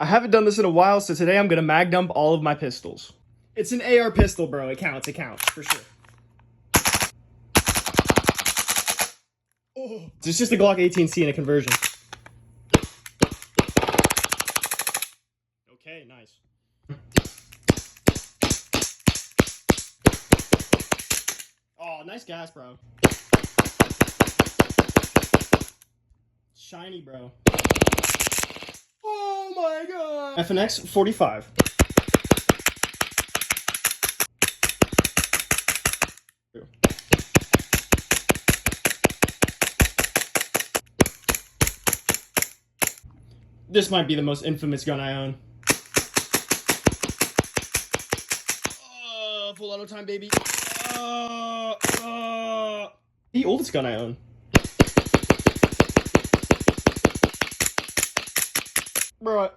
I haven't done this in a while, so today I'm gonna mag dump all of my pistols. It's an AR pistol, bro. It counts, for sure. Oh. It's just a Glock 18C and a conversion. Okay, nice. Oh, nice gas, bro. Shiny, bro. Oh my god. FNX 45. This might be the most infamous gun I own. Full auto time, baby. The oldest gun I own. Bro,